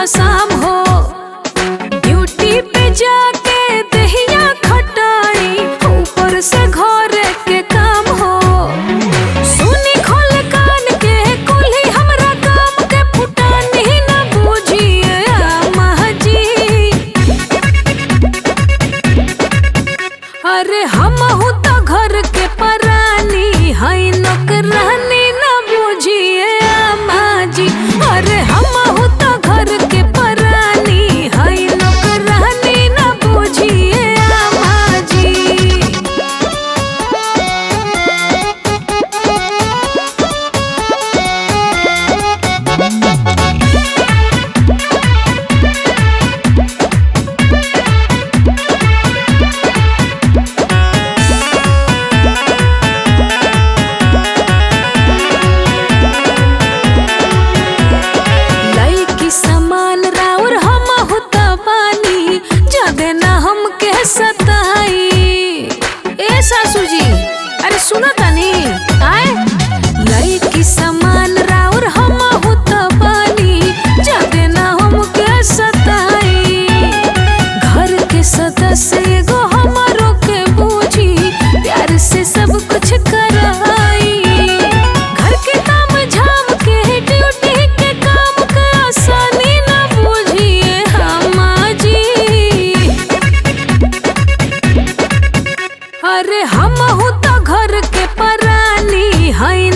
सुबह शाम हो। ड्यूटी पे जाके दहिया खटाई, ऊपर से घर के काम हो। सुनी खोल कान के कुल्ही हमरा काम के फुटानी न बूझिए अम्मा जी। अरे हमहू तो घर के परानी हई, नौकरानी न बूझिए अम्मा जी। अरे हमहू तो घर के परानी हई, नौकरानी न बूझिए अम्मा जी। सताई ए सासू जी, अरे सुनो तनी आए। लईकी समान राउर हमहू त बानी, जादे ना हमके सताई। घर के सदस्य एगो हमरो के बूझी, प्यार से सब कुछ कराई। घर के काम झाम के ड्यूटी के काम के आसानी ना बूझिए अम्मा जी। अरे हमहू तो घर के परानी हई,